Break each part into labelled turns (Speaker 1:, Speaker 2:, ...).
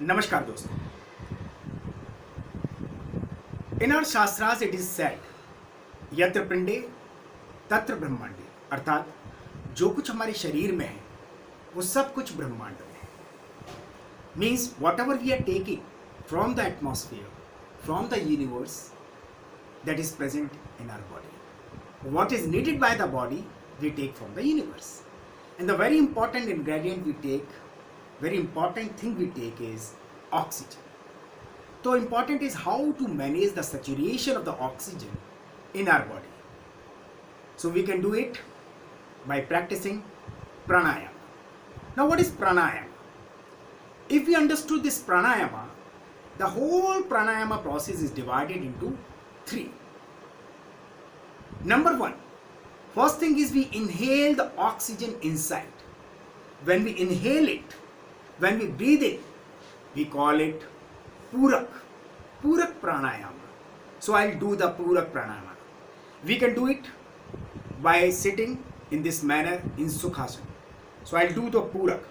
Speaker 1: नमस्कार दोस्तों. In our shastras it is said, यत्र पिंडे तत्र ब्रह्मांडे, अर्थात जो कुछ हमारे शरीर में है वो सब कुछ ब्रह्मांड में है. Means whatever we are taking from the atmosphere, from the universe, that is present in our body. What is needed by the body, we take from the universe. And the very important ingredient we take, very important thing we take is oxygen. So important is how to manage the saturation of the oxygen in our body. So we can do it by practicing pranayama. Now what is pranayama? If we understood this pranayama, the whole pranayama process is divided into three. Number one, first thing is we inhale the oxygen inside. When we inhale it, when we breathe it, we call it Purak Pranayama. So I'll do the Purak Pranayama. We can do it by sitting in this manner in Sukhasana. So I'll do the Purak.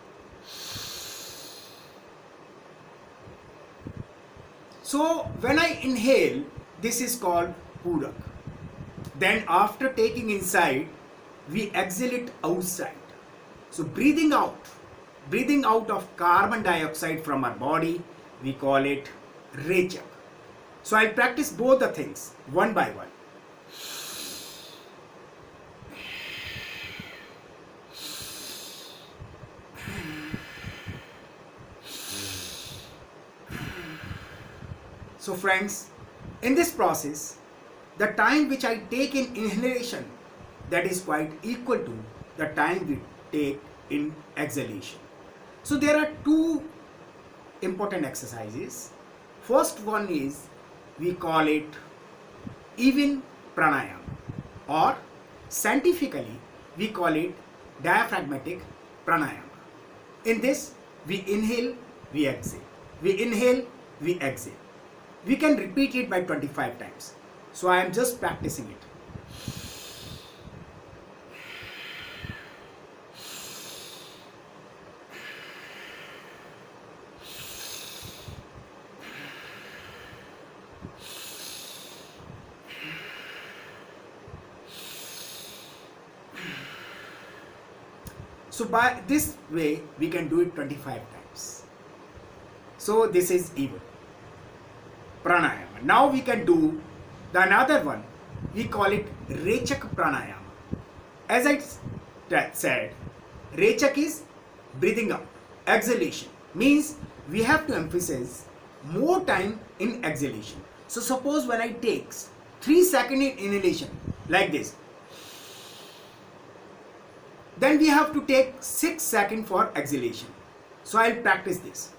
Speaker 1: So when I inhale, this is called Purak. Then after taking inside, we exhale it outside. So breathing out of carbon dioxide from our body, we call it Rechak. So I'll practice both the things one by one. So friends, in this process, the time which I take in inhalation, that is quite equal to the time we take in exhalation. So there are two important exercises. First one is, we call it even pranayama, or scientifically we call it diaphragmatic pranayama. In this, we inhale, we exhale. We inhale, we exhale. We can repeat it by 25 times. So I am just practicing it. So by this way, we can do it 25 times. So this is even pranayama. Now we can do the another one. We call it Rechak pranayama. As I said, Rechak is breathing out. Exhalation means we have to emphasize more time in exhalation. So suppose when I take 3 seconds in inhalation like this, then we have to take 6 seconds for exhalation. So I'll practice this.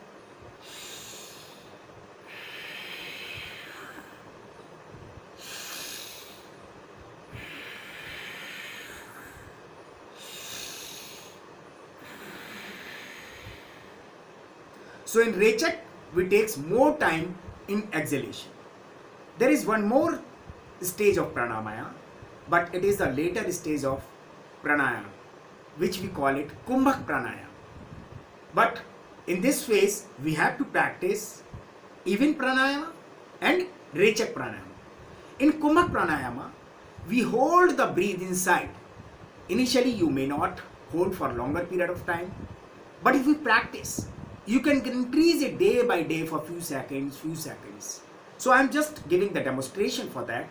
Speaker 1: So in Rechak, we take more time in exhalation. There is one more stage of pranayama, but it is the later stage of pranayama, which we call it Kumbhak pranayama. But in this phase, we have to practice even pranayama and Rechak pranayama. In Kumbhak pranayama, we hold the breath inside. Initially, you may not hold for a longer period of time, but if we practice, you can increase it day by day for few seconds. So I'm just giving the demonstration for that.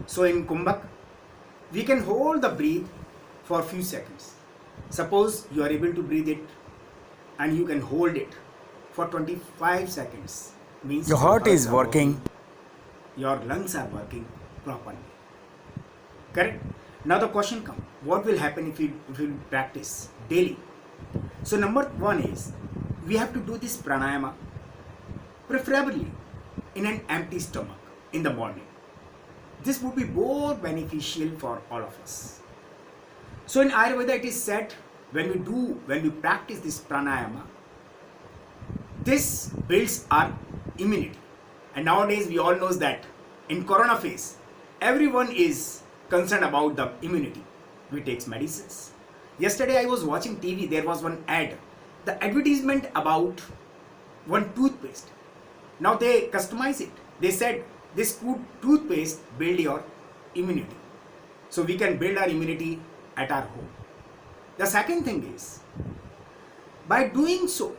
Speaker 1: So in Kumbhak, we can hold the breath for a few seconds. Suppose you are able to breathe it and you can hold it for 25 seconds. Means
Speaker 2: Your heart is
Speaker 1: are
Speaker 2: working.
Speaker 1: your lungs are working properly. Correct? Now the question comes, what will happen if you practice daily? So number one is, we have to do this pranayama preferably in an empty stomach in the morning. This would be more beneficial for all of us. So in Ayurveda it is said, when we practice this pranayama, this builds our immunity. And nowadays we all knows that in corona phase, everyone is concerned about the immunity. We take medicines. Yesterday I was watching TV, there was one ad, the advertisement about one toothpaste. Now they customize it. They said this toothpaste build your immunity. So we can build our immunity at our home. The second thing is, by doing so,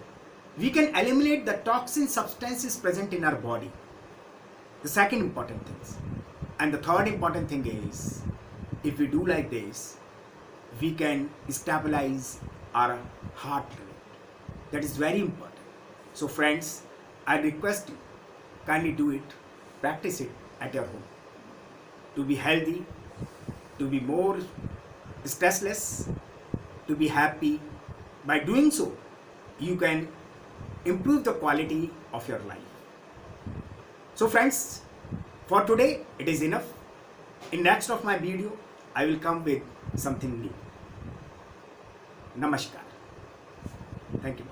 Speaker 1: we can eliminate the toxin substances present in our body. The second important thing. And the third important thing is, if we do like this, we can stabilize our heart rate. That is very important. So friends, I request you, kindly do it, practice it at your home. To be healthy, to be more stressless, to be happy. By doing so, you can improve the quality of your life. So friends, for today it is enough. In next of my video, I will come with something new. Namaskar. Thank you.